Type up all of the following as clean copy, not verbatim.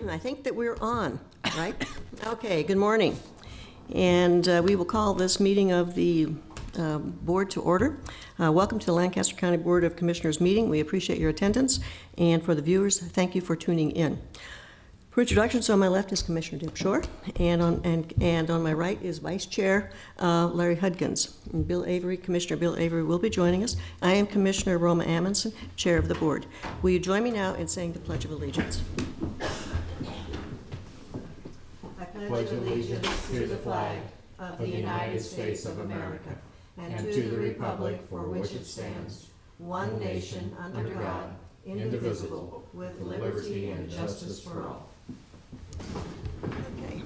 I think that we're on, right? Okay, good morning. And we will call this meeting of the board to order. Welcome to the Lancaster County Board of Commissioners meeting. We appreciate your attendance. And for the viewers, thank you for tuning in. For introductions, on my left is Commissioner Deb Shore, and on my right is Vice Chair Larry Hudgens. And Commissioner Bill Avery will be joining us. I am Commissioner Roma Amundson, Chair of the Board. Will you join me now in saying the Pledge of Allegiance? I pledge allegiance to the flag of the United States of America and to the republic for which it stands, one nation under God, indivisible, with liberty and justice for all. Okay.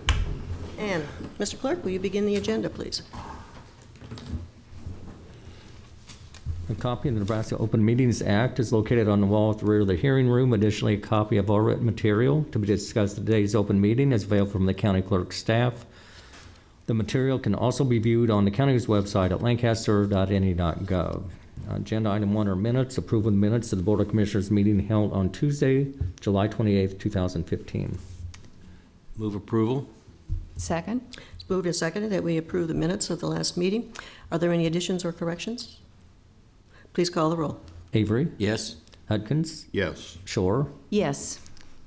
And, Mr. Clerk, will you begin the agenda, please? A copy of the Nebraska Open Meetings Act is located on the wall at the rear of the hearing room. Additionally, a copy of all written material to be discussed at today's open meeting is available from the county clerk's staff. The material can also be viewed on the county's website at lancaster.ne.gov. Agenda item 1 are minutes. Approval of minutes of the Board of Commissioners meeting held on Tuesday, July 28th, 2015. Move approval. Second. It's moved and seconded that we approve the minutes of the last meeting. Are there any additions or corrections? Please call the roll. Avery? Yes. Hudgens? Yes. Shore? Yes.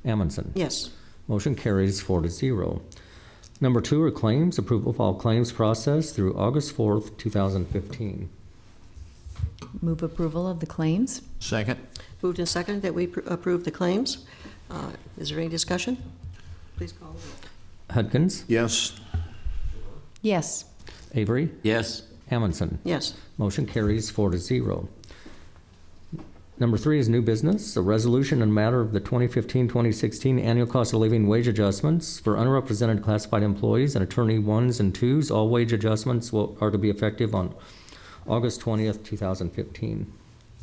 Amundson? Yes. Motion carries 4-0. Number 2 are claims. Approval of all claims processed through August 4th, 2015. Move approval of the claims. Second. Moved and seconded that we approve the claims. Is there any discussion? Please call the roll. Hudgens? Yes. Yes. Avery? Yes. Amundson? Yes. Motion carries 4-0. Number 3 is new business, a resolution in matter of the 2015-2016 annual cost of living wage adjustments for unrepresented classified employees and attorney 1s and 2s. All wage adjustments are to be effective on August 20th, 2015.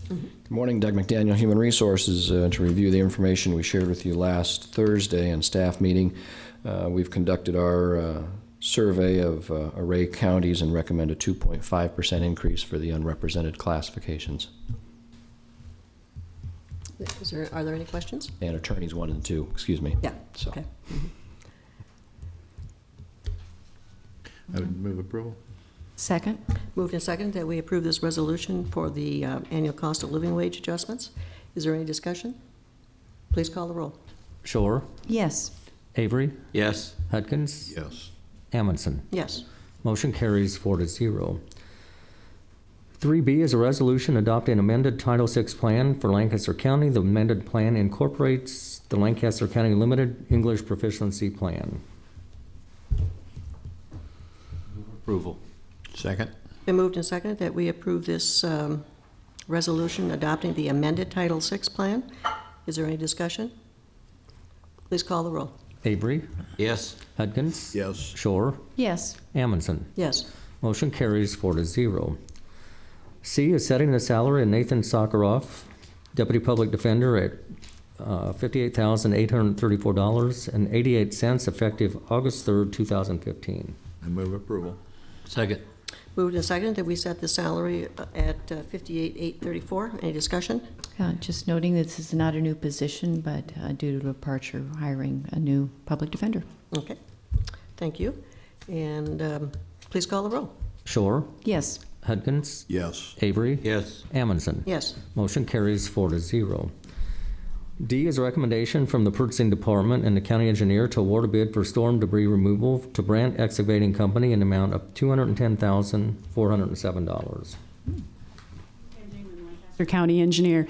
Good morning, Doug McDaniel, Human Resources. To review the information we shared with you last Thursday in staff meeting, we've conducted our survey of array counties and recommend a 2.5% increase for the unrepresented classifications. Are there any questions? And attorneys 1 and 2, excuse me. Yeah. So. Okay. I would move approval. Second. Moved and seconded that we approve this resolution for the annual cost of living wage adjustments. Is there any discussion? Please call the roll. Shore? Yes. Avery? Yes. Hudgens? Yes. Amundson? Yes. Motion carries 4-0. 3B is a resolution adopting amended Title VI plan for Lancaster County. The amended plan incorporates the Lancaster County Limited English Proficiency Plan. Move approval. Second. Been moved and seconded that we approve this resolution adopting the amended Title VI plan. Is there any discussion? Please call the roll. Avery? Yes. Hudgens? Yes. Shore? Yes. Amundson? Yes. Motion carries 4-0. C is setting the salary of Nathan Sakharov, Deputy Public Defender, at $58,834.88 effective August 3rd, 2015. I move approval. Second. Moved and seconded that we set the salary at $58,834. Any discussion? Just noting that this is not a new position, but due to departure, hiring a new public defender. Okay. Thank you. And please call the roll. Shore? Yes. Hudgens? Yes. Avery? Yes. Amundson? Yes. Motion carries 4-0. D is a recommendation from the Purchasing Department and the County Engineer to award a bid for storm debris removal to Brandt Excavating Company in the amount of $210,407. Lancaster County Engineer.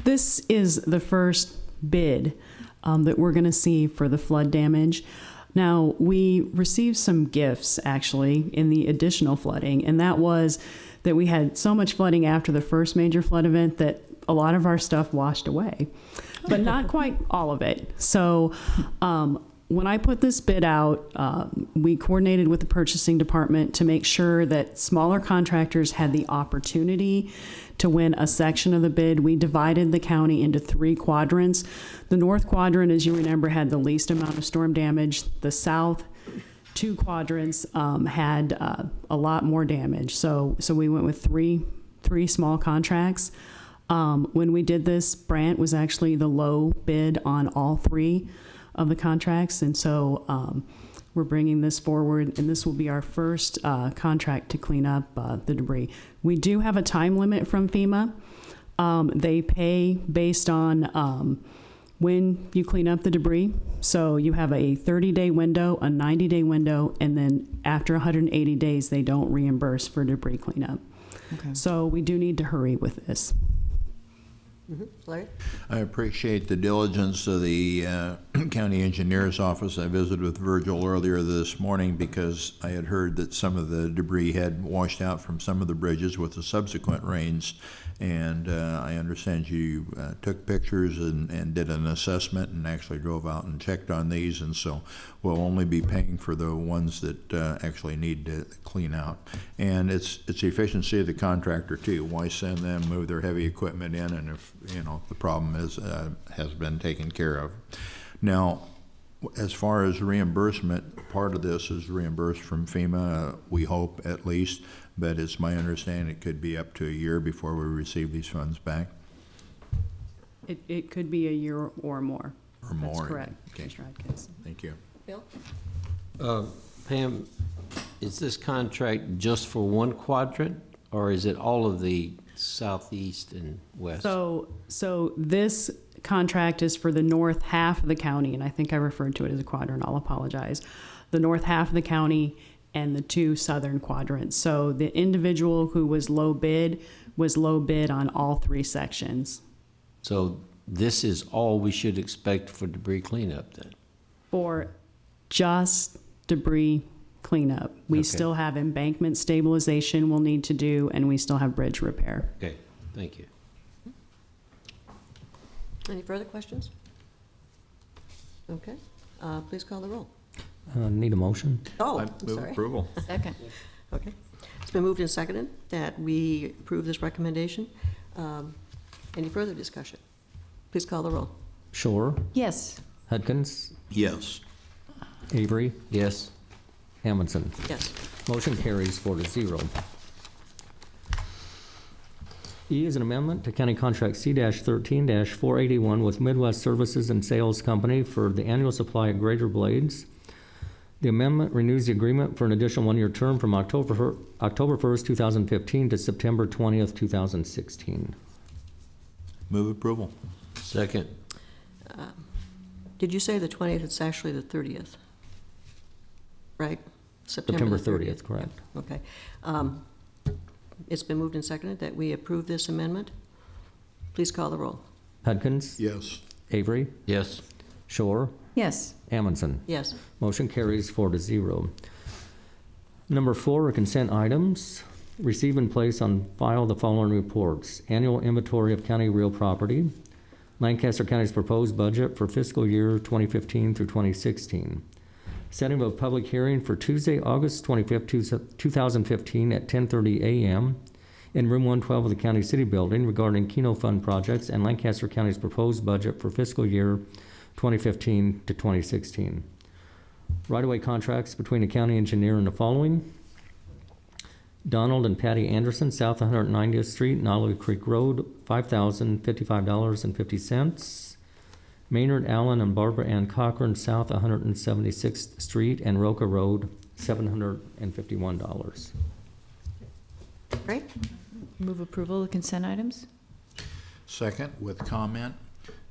This is the first bid that we're going to see for the flood damage. Now, we received some gifts, actually, in the additional flooding, and that was that we had so much flooding after the first major flood event that a lot of our stuff washed away, but not quite all of it. So when I put this bid out, we coordinated with the purchasing department to make sure that smaller contractors had the opportunity to win a section of the bid. We divided the county into 3 quadrants. The north quadrant, as you remember, had the least amount of storm damage. The south 2 quadrants had a lot more damage. So we went with three small contracts. When we did this, Brandt was actually the low bid on all 3. of the contracts. And so we're bringing this forward, and this will be our first contract to clean up the debris. We do have a time limit from FEMA. They pay based on when you clean up the debris. So you have a 30-day window, a 90-day window, and then after 180 days, they don't reimburse for debris cleanup. Okay. So we do need to hurry with this. Larry? I appreciate the diligence of the county engineer's office. I visited with Virgil earlier this morning because I had heard that some of the debris had washed out from some of the bridges with the subsequent rains. And I understand you took pictures and did an assessment and actually drove out and checked on these. And so we'll only be paying for the ones that actually need to clean out. And it's the efficiency of the contractor too. Why send them, move their heavy equipment in, and if the problem has been taken care of. Now, as far as reimbursement, part of this is reimbursed from FEMA, we hope at least, but it's my understanding it could be up to a year before we receive these funds back. It could be a year or more. Or more. That's correct, Okay. Commissioner Atkins. Thank you. Bill? Pam, is this contract just for one quadrant, or is it all of the southeast and west? So this contract is for the north half of the county, and I think I referred to it as a quadrant. I'll apologize. The north half of the county and the two southern quadrants. So the individual who was low bid on all three sections. So this is all we should expect for debris cleanup then? For just debris cleanup. We Okay. still have embankment stabilization we'll need to do, and we still have bridge repair. Okay, thank you. Any further questions? Okay. Please call the roll. Need a motion? Oh, I I'm move sorry. approval. Second. Okay. It's been moved and seconded that we approve this recommendation. Any further discussion? Please call the roll. Shore, Yes. Hudkins, Yes. Avery, Yes, Amundson. Yes. Motion carries 4-0. E is an amendment to County Contract C-13-481 with Midwest Services and Sales Company for the annual supply of grader blades. The amendment renews the agreement for an additional one-year term from October 1st, 2015 to September 20th, 2016. Move approval. second, Did you say the 20th? It's actually the 30th, right? September the 30th, correct. Okay. It's been moved and seconded that we approve this amendment. Please call the roll. Hudkins, Yes. Avery, yes, Shore, Yes. Amundson. Yes. Motion carries 4-0. Number 4 are consent items. Receive and place on file the following reports: annual inventory of county real property, Lancaster County's proposed budget for fiscal year 2015 through 2016, setting of a public hearing for Tuesday, August 25th, 2015 at 10:30 a.m. in room 112 of the County City Building regarding Keno Fund projects and Lancaster County's proposed budget for fiscal year 2015 to 2016. Right-of-way contracts between the county engineer and the following: Donald and Patty Anderson, South 190th Street, Nolley Creek Road, $5,055.50. Maynard Allen and Barbara Ann Cochran, South 176th Street and Roca Road, $751. Great. Move approval of consent items? Second, with comment.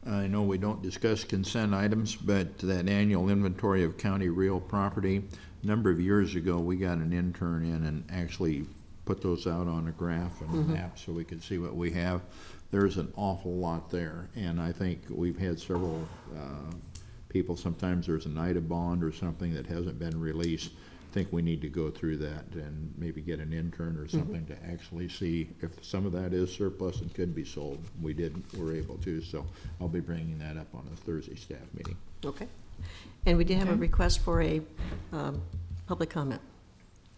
I know we don't discuss consent items, but that annual inventory of county real property, a number of years ago, we got an intern in and actually put those out on a graph and a map so we could see what we have. There's an awful lot there, and I think we've had several people, sometimes there's a night of bond or something that hasn't been released. I think we need to go through that and maybe get an intern or something to actually see if some of that is surplus and could be sold. We were able to, so I'll be bringing that up on a Thursday staff meeting. Okay. And we did have a Okay. request for a public comment.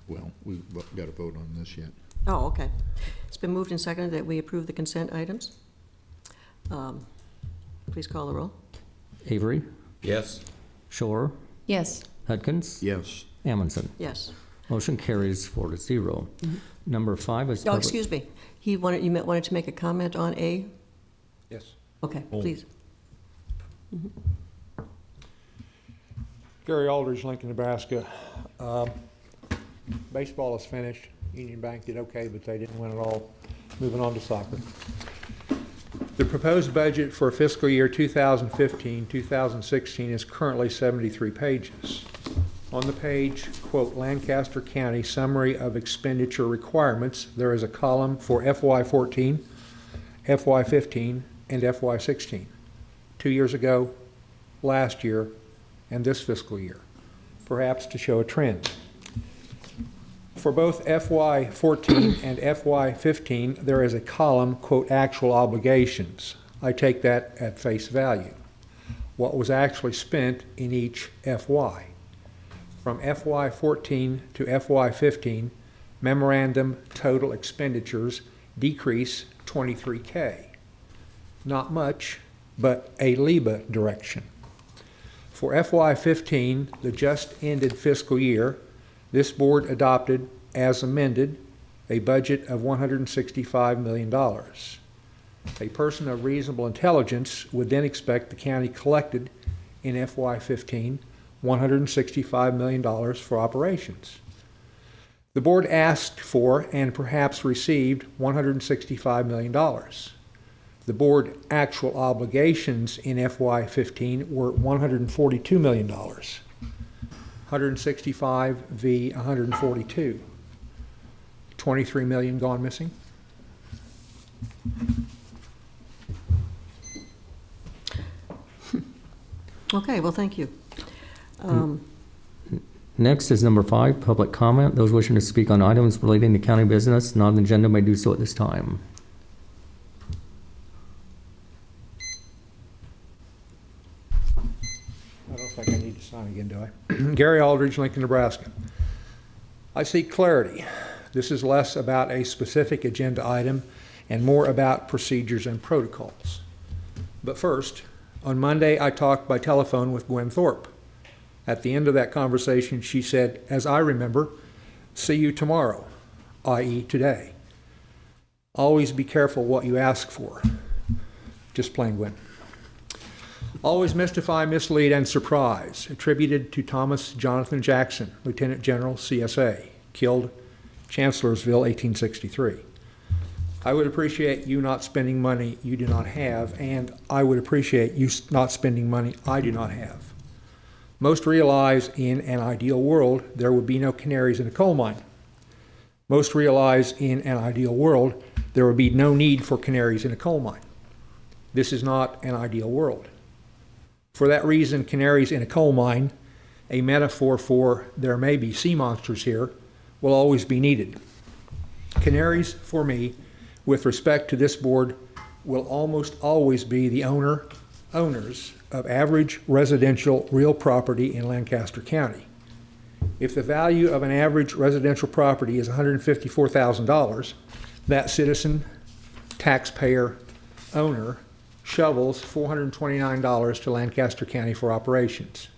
Well, we've got to vote on this yet. Oh, okay. It's been moved and seconded that we approve the consent items. Please call the roll. Avery, yes, Shore, Yes. Hudkins, Yes. Amundson. Yes. Motion carries 4-0. Number 5 is. Oh, excuse me. You wanted to make a comment on A? yes. Okay, Oh. please. Gary Aldridge, Lincoln, Nebraska. Baseball is finished. Union Bank did okay, but they didn't win it all. Moving on to soccer. The proposed budget for fiscal year 2015-2016 is currently 73 pages. On the page, quote, Lancaster County Summary of Expenditure Requirements, there is a column for FY14, FY15, and FY16. 2 years ago, last year, and this fiscal year, perhaps to show a trend. For both FY14 and FY15, there is a column, quote, actual obligations. I take that at face value. What was actually spent in each FY. From FY14 to FY15, memorandum total expenditures decrease 23K. Not much, but a LIBA direction. For FY15, the just ended fiscal year, this board adopted, as amended, a budget of $165 million. A person of reasonable intelligence would then expect the county collected in FY15 $165 million for operations. The board asked for and perhaps received $165 million. The board actual obligations in FY15 were $142 million. 165 v. 142. 23 million gone missing. Okay, well, thank you. Next is number 5, public comment. Those wishing to speak on items relating to county business not on the agenda may do so at this time. I don't think I need to sign again, do I? Gary Aldridge, Lincoln, Nebraska. I seek clarity. This is less about a specific agenda item and more about procedures and protocols. But first, on Monday, I talked by telephone with Gwen Thorpe. At the end of that conversation, she said, as I remember, see you tomorrow, i.e. today. Always be careful what you ask for. Just plain, Gwen. Always mystify, mislead, and surprise, attributed to Thomas Jonathan Jackson, Lieutenant General, CSA, killed Chancellorsville, 1863. I would appreciate you not spending money you do not have, and I would appreciate you not spending money I do not have. Most realize in an ideal world there would be no canaries in a coal mine. Most realize in an ideal world there would be no need for canaries in a coal mine. This is not an ideal world. For that reason, canaries in a coal mine, a metaphor for there may be sea monsters here, will always be needed. Canaries, for me, with respect to this board, will almost always be the owners of average residential real property in Lancaster County. If the value of an average residential property is $154,000, that citizen, taxpayer, owner shovels $429 to Lancaster County for operations.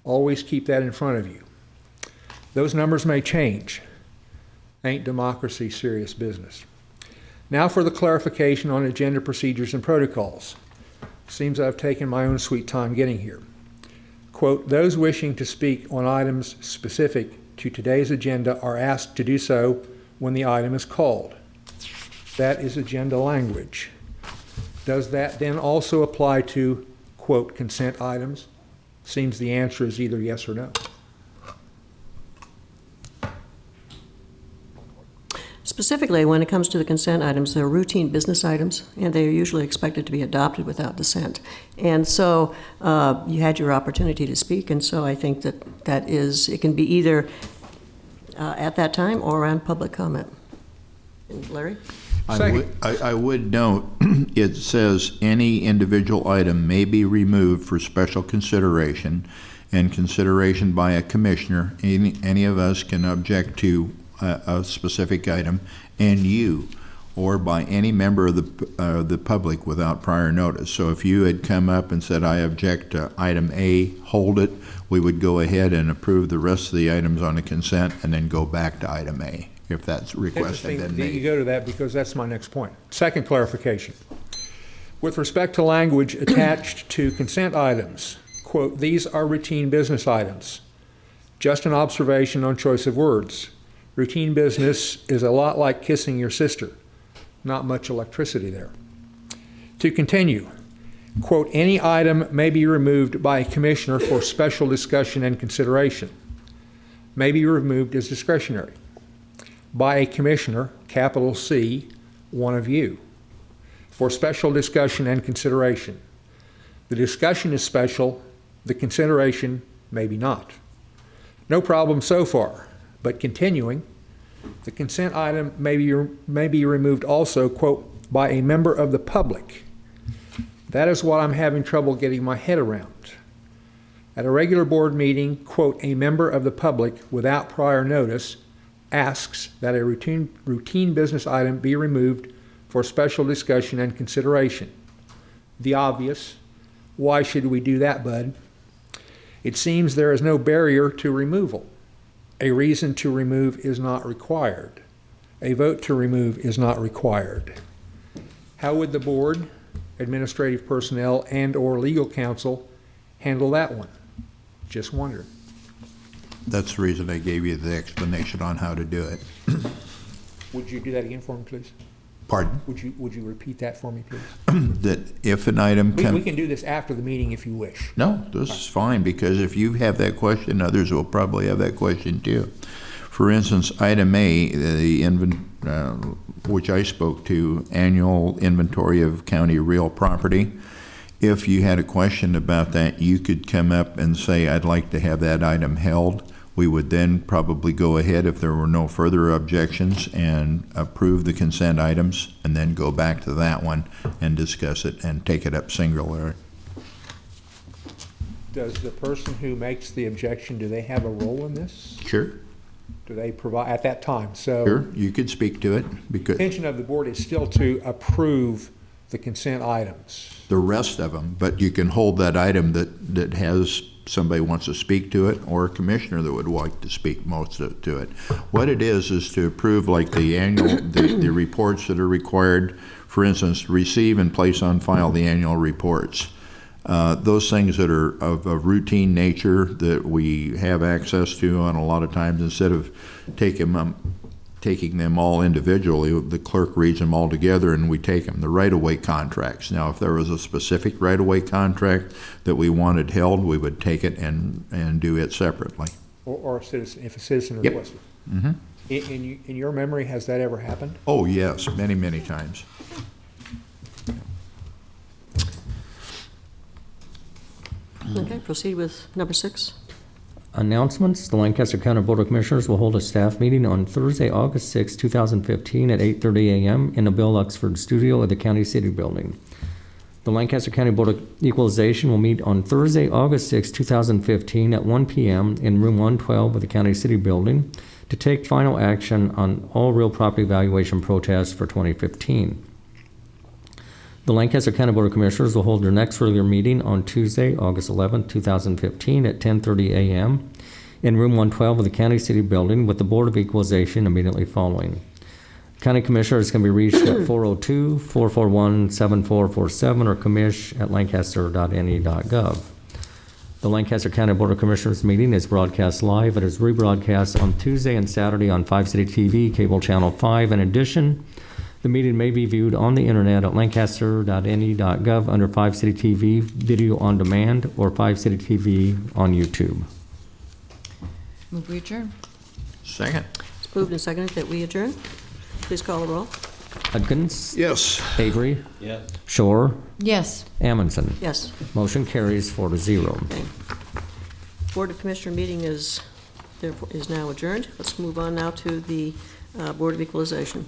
Always keep that in front of you. Those numbers may change. Ain't democracy serious business? Now for the clarification on agenda procedures and protocols. Seems I've taken my own sweet time getting here. Quote, those wishing to speak on items specific to today's agenda are asked to do so when the item is called. That is agenda language. Does that then also apply to, quote, consent items? Seems the answer is either yes or no. Specifically, when it comes to the consent items, they're routine business items, and they are usually expected to be adopted without dissent. And so you had your opportunity to speak, and so I think that it can be either at that time or on public comment. And Larry? I would note, it says any individual item may be removed for special consideration and consideration by a commissioner. Any of us can object to a specific item, and you, or by any member of the public without prior notice. So if you had come up and said, I object to item A, hold it, we would go ahead and approve the rest of the items on the consent and then go back to item A, if that's requested. Interesting that you go to that, because that's my next point. Second clarification. With respect to language attached to consent items, quote, "These are routine business items. Just an observation on choice of words. Routine business is a lot like kissing your sister. Not much electricity there." To continue, quote, "Any item may be removed by a commissioner for special discussion and consideration. May be removed as discretionary. By a commissioner, capital C, one of you, for special discussion and consideration. The discussion is special, the consideration maybe not. No problem so far, but continuing, the consent item may be removed also, quote, by a member of the public. That is what I'm having trouble getting my head around. At a regular board meeting, quote, a member of the public without prior notice asks that a routine business item be removed for special discussion and consideration. The obvious, why should we do that, bud? It seems there is no barrier to removal. A reason to remove is not required. A vote to remove is not required. How would the board, administrative personnel, and/or legal counsel handle that one? Just wondering. That's the reason I gave you the explanation on how to do it. Would you do that again for me, please? Pardon? Would you repeat that for me, please? That if an item We can do this after the meeting if you wish. No, this is fine, because if you have that question, others will probably have that question too. For instance, item A, which I spoke to, annual inventory of county real property. If you had a question about that, you could come up and say, I'd like to have that item held. We would then probably go ahead, if there were no further objections, and approve the consent items, and then go back to that one and discuss it and take it up singularly. Does the person who makes the objection, do they have a role in this? Sure. Do they provide, at that time? So Sure, you could speak to it, the because intention of the board is still to approve the consent items. the rest of them, but you can hold that item that has somebody wants to speak to it, or a commissioner that would like to speak to it. What it is to approve, like the annual, the reports that are required. For instance, receive and place on file the annual reports. Those things that are of a routine nature that we have access to on a lot of times, instead of taking them all individually, the clerk reads them all together and we take them. The right-of-way contracts. Now, if there was a specific right-of-way contract that we wanted held, we would take it and do it separately. Or a citizen, if a citizen Yep. requests it. Mm-hmm. In your memory, has that ever happened? Oh, yes, many, many times. Okay, proceed with number 6. Announcements. The Lancaster County Board of Commissioners will hold a staff meeting on Thursday, August 6, 2015 at 8:30 a.m. in the Bill Luxford Studio at the County City Building. The Lancaster County Board of Equalization will meet on Thursday, August 6, 2015 at 1 p.m. in Room 112 of the County City Building to take final action on all real property valuation protests for 2015. The Lancaster County Board of Commissioners will hold their next regular meeting on Tuesday, August 11, 2015 at 10:30 a.m. in Room 112 of the County City Building with the Board of Equalization immediately following. County Commissioners can be reached at 402-441-7447 or commish@lancaster.ne.gov. The Lancaster County Board of Commissioners meeting is broadcast live. It is rebroadcast on Tuesday and Saturday on 5 City TV, cable channel 5. In addition, the meeting may be viewed on the internet at lancaster.ne.gov under 5 City TV Video on Demand or 5 City TV on YouTube. Move we adjourn. Second. It's moved and seconded that we adjourn. Please call the roll. Hudgens? Yes. Avery? Yes. Shore? Yes. Amundson? Yes. Motion carries 4-0. Okay. Board of Commissioner meeting is now adjourned. Let's move on now to the Board of Equalization.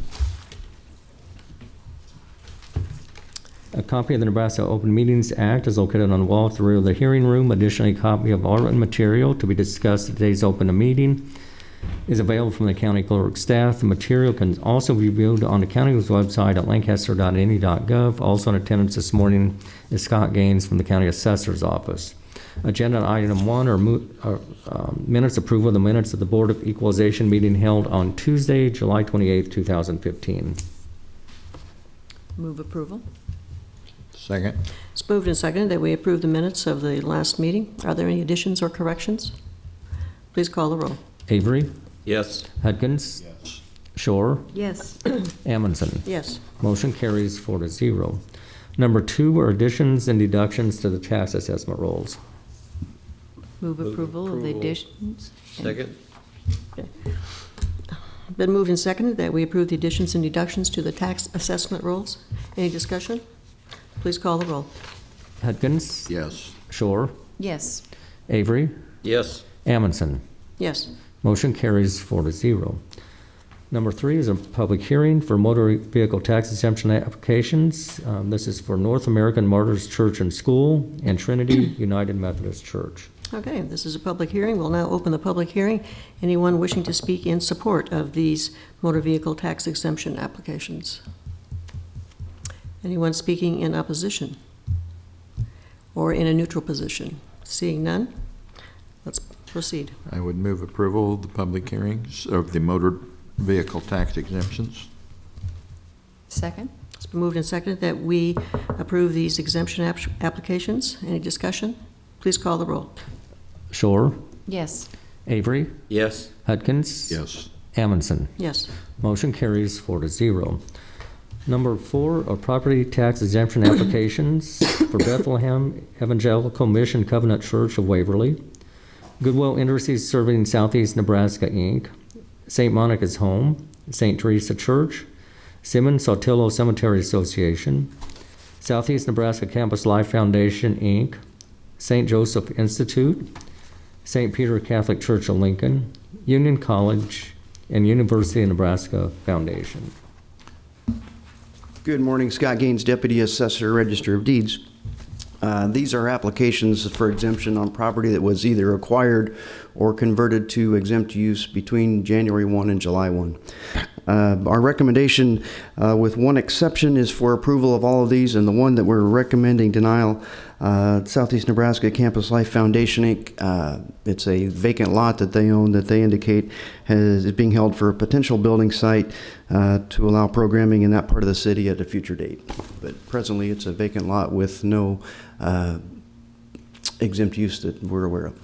A copy of the Nebraska Open Meetings Act is located on the wall at the rear of the hearing room. Additionally, a copy of all written material to be discussed at today's open meeting is available from the county clerk staff. The material can also be viewed on the county's website at lancaster.ne.gov. Also in attendance this morning is Scott Gaines from the county assessor's office. Agenda item 1 are minutes approval of the minutes of the Board of Equalization meeting held on Tuesday, July 28, 2015. Move approval. Second. It's moved and seconded that we approve the minutes of the last meeting. Are there any additions or corrections? Please call the roll. Avery, Yes. Hudgens, Yes. Shore, Yes. Amundson. Yes. Motion carries 4-0. Number 2 are additions and deductions to the tax assessment rolls. Move approval of the approval. additions. Second? Been moved and seconded that we approve the additions and deductions to the tax assessment rolls. Any discussion? Please call the roll. Hudgens, Yes. Shore, Yes. Avery, Yes. Amundson. Yes. Motion carries 4-0. Number 3 is a public hearing for motor vehicle tax exemption applications. This is for North American Martyrs Church and School and Trinity United Methodist Church. Okay, this is a public hearing. We'll now open the public hearing. Anyone wishing to speak in support of these motor vehicle tax exemption applications? Anyone speaking in opposition? Or in a neutral position? Seeing none, let's proceed. I would move approval of the public hearings of the motor vehicle tax exemptions. Second? It's been moved and seconded that we approve these exemption applications. Any discussion? Please call the roll. Shore, Yes. Avery, Yes. Hudgens. Yes. Amundson. Yes. Motion carries 4-0. Number 4 are property tax exemption applications for Bethlehem Evangelical Mission Covenant Church of Waverly, Goodwill Industries Serving Southeast Nebraska, Inc., St. Monica's Home, St. Teresa Church, Simmons Saltillo Cemetery Association, Southeast Nebraska Campus Life Foundation, Inc., St. Joseph Institute, St. Peter Catholic Church of Lincoln, Union College, and University of Nebraska Foundation. Good morning, Scott Gaines, Deputy Assessor, Register of Deeds. These are applications for exemption on property that was either acquired or converted to exempt use between January 1 and July 1. Our recommendation, with one exception, is for approval of all of these, and the one that we're recommending denial, Southeast Nebraska Campus Life Foundation, Inc. It's a vacant lot that they own that they indicate is being held for a potential building site to allow programming in that part of the city at a future date. But presently, it's a vacant lot with no exempt use that we're aware of.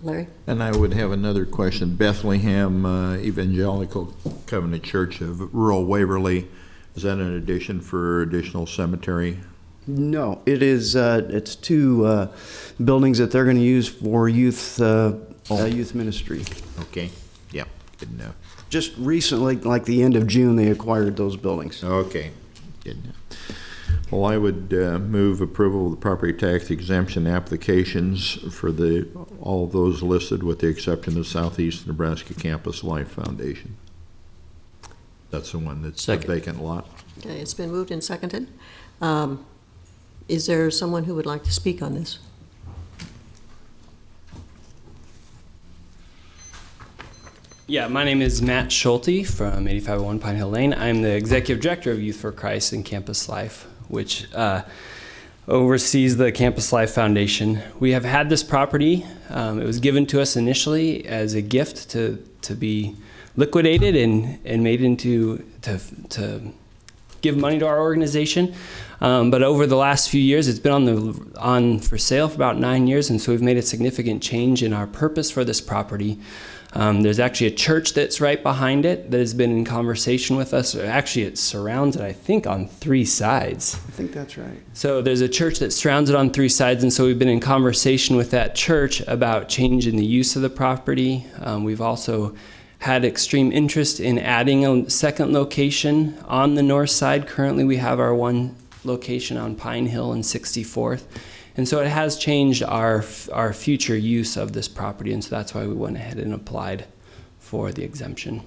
Larry? And I would have another question. Bethlehem Evangelical Covenant Church of rural Waverly, is that an addition for additional cemetery? No, it is. It's two buildings that they're going to use for youth ministry. Okay, yeah, good enough. Just recently, like the end of June, they acquired those buildings. Okay, good enough. Well, I would move approval of the property tax exemption applications for all of those listed with the exception of Southeast Nebraska Campus Life Foundation. That's the one that's a Second. vacant lot. Okay, it's been moved and seconded. Is there someone who would like to speak on this? Yeah, my name is Matt Schulte from 8501 Pine Hill Lane. I'm the Executive Director of Youth for Christ and Campus Life, which oversees the Campus Life Foundation. We have had this property. It was given to us initially as a gift to be liquidated and made into to give money to our organization. But over the last few years, it's been on for sale for about 9 years, and so we've made a significant change in our purpose for this property. There's actually a church that's right behind it that has been in conversation with us. Actually, it surrounds it, I think, on 3 sides. I think that's right. So there's a church that surrounds it on 3 sides, and so we've been in conversation with that church about changing the use of the property. We've also had extreme interest in adding a second location on the north side. Currently, we have our one location on Pine Hill and 64th. And so it has changed our future use of this property, and so that's why we went ahead and applied for the exemption.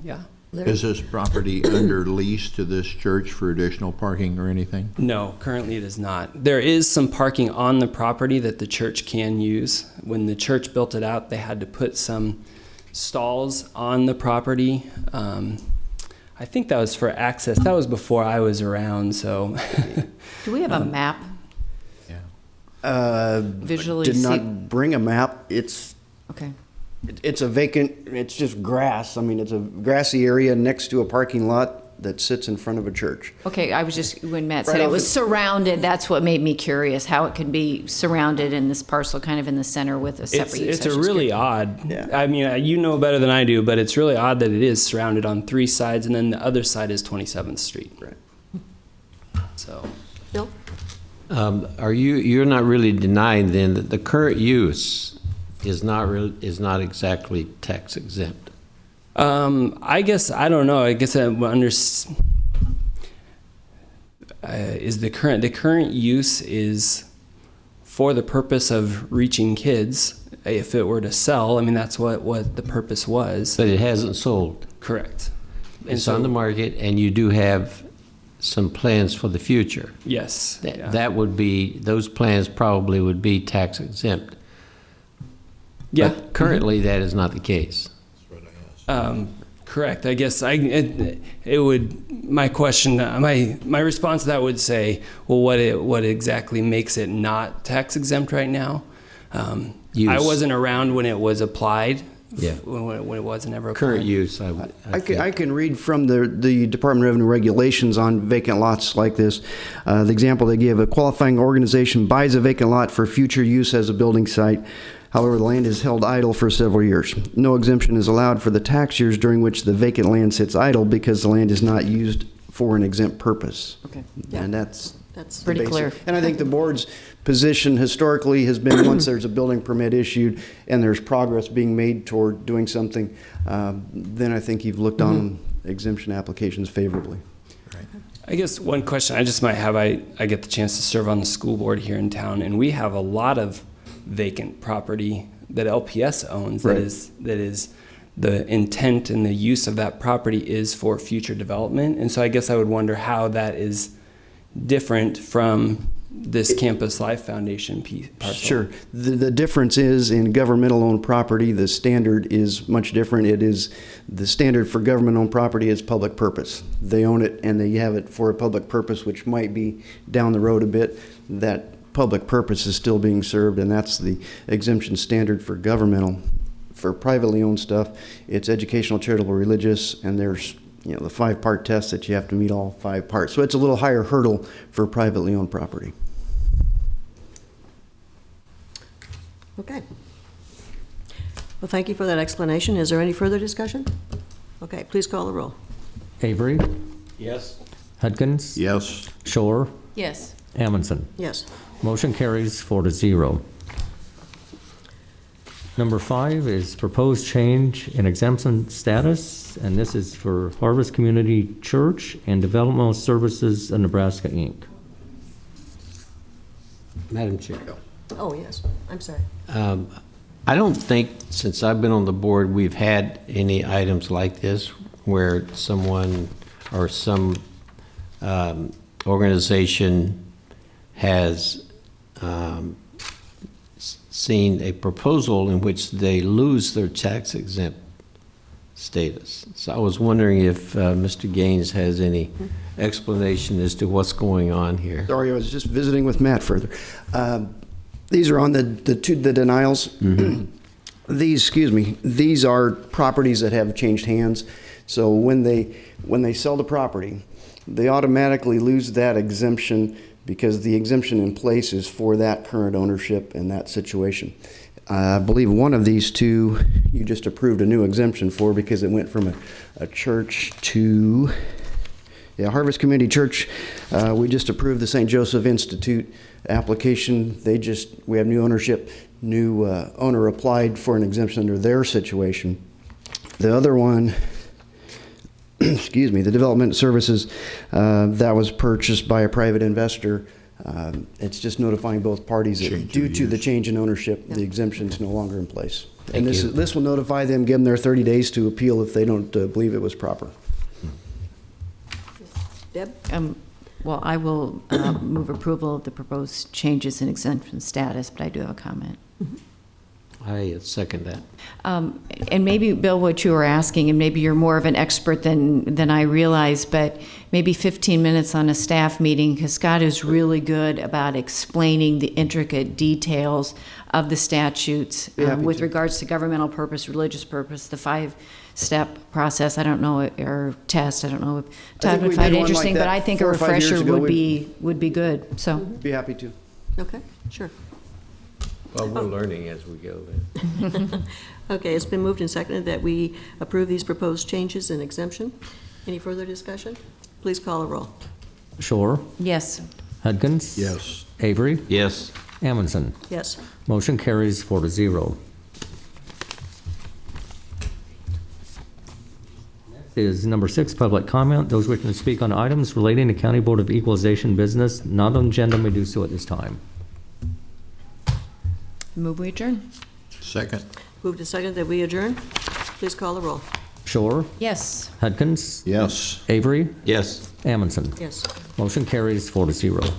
Yeah. Larry? Is this property under lease to this church for additional parking or anything? No, currently it is not. There is some parking on the property that the church can use. When the church built it out, they had to put some stalls on the property. I think that was for access. That was before I was around, so. Do we have a map? Visually Did see- not bring a map. It's Okay. a vacant. It's just grass. I mean, it's a grassy area next to a parking lot that sits in front of a church. Okay, I was just, when Matt Right said it off was the- surrounded, that's what made me curious, how it can be surrounded in this parcel kind of in the center with a separate use. It's I was a just really curious. odd. Yeah. I mean, you know better than I do, but it's really odd that it is surrounded on 3 sides, and then the other side is 27th Street. Right. So, Bill? You're not really denying then that the current use is not exactly tax exempt? I guess I don't know. I guess I is the current use is for the purpose of reaching kids. If it were to sell, I mean that's what the purpose was. But it hasn't sold. Correct. It's on the market, and you do have some plans for the future. Yes. Yeah. That would be, those plans probably would be tax exempt. Yeah. But currently, that is not the case. Correct. I guess it would. My question, my response to that would say, well, what exactly makes it not tax exempt right now? Use. I wasn't around when it was applied. Yeah. When it wasn't ever applied. Current use, I can read from the Department of Revenue regulations on vacant lots like this. The example they give: a qualifying organization buys a vacant lot for future use as a building site. However, the land is held idle for several years. No exemption is allowed for the tax years during which the vacant land sits idle because the land is not used for an exempt purpose. Okay. And that's Pretty basic. clear. And I think the board's position historically has been once there's a building permit issued and there's progress being made toward doing something, then I think you've looked on exemption applications favorably. I guess one question I just might have, I get the chance to serve on the school board here in town, and we have a lot of vacant property that LPS owns Right. that is the intent and the use of that property is for future development. And so I guess I would wonder how that is different from this Campus Life Foundation parcel. Sure. The difference is in governmental-owned property, the standard is much different. It is, the standard for government-owned property is public purpose. They own it and they have it for a public purpose, which might be down the road a bit. That public purpose is still being served, and that's the exemption standard for governmental. For privately owned stuff, it's educational, charitable, religious, and there's the 5-part test that you have to meet all 5 parts. So it's a little higher hurdle for privately owned property. Okay. Well, thank you for that explanation. Is there any further discussion? Okay, please call the roll. Avery, Yes. Hudkins, Yes. Shore, Yes. Amundson. Yes. Motion carries 4-0. Number 5 is proposed change in exemption status, and this is for Harvest Community Church and Developmental Services of Nebraska, Inc. Madam Chair. Oh, yes. I'm sorry. I don't think, since I've been on the board, we've had any items like this where someone or some organization has seen a proposal in which they lose their tax exempt status. So I was wondering if Mr. Gaines has any explanation as to what's going on here. Sorry, I was just visiting with Matt further. These are on the denials. These are properties that have changed hands. So when they sell the property, they automatically lose that exemption because the exemption in place is for that current ownership and that situation. I believe one of these two you just approved a new exemption for because it went from a church to Harvest Community Church. We just approved the St. Joseph Institute application. We have new ownership. New owner applied for an exemption under their situation. The other one, the development services, that was purchased by a private investor. It's just notifying both parties that due to the change in ownership, the exemption is no longer in place. And this will notify them, give them their 30 days to appeal if they don't believe it was proper. Deb? Well, I will move approval of the proposed changes in exemption status, but I do have a comment. I second that. And maybe, Bill, what you were asking, and maybe you're more of an expert than I realize, but maybe 15 minutes on a staff meeting, because Scott is really good about explaining the intricate details of the statutes with regards to governmental purpose, religious purpose, the 5 step process. I don't know, or test. I don't know if I Todd think would we find did it one like interesting, but that I think a 4 or 5 years refresher ago. would be good. So, Be happy to. Okay, sure. Well, we're learning as we go then. Okay, it's been moved and seconded that we approve these proposed changes in exemption. Any further discussion? Please call a roll. Shore, yes. Hudgens. Yes. Avery, Yes. Amundson. Yes. Motion carries 4-0. Next is number 6, public comment. Those wishing to speak on items relating to County Board of Equalization business not on agenda may do so at this time. Move we adjourn. Second. Moved and seconded that we adjourn. Please call the roll. Shore, Yes. Hudgens, Yes. Avery, Yes. Amundson. Yes. Motion carries 4-0.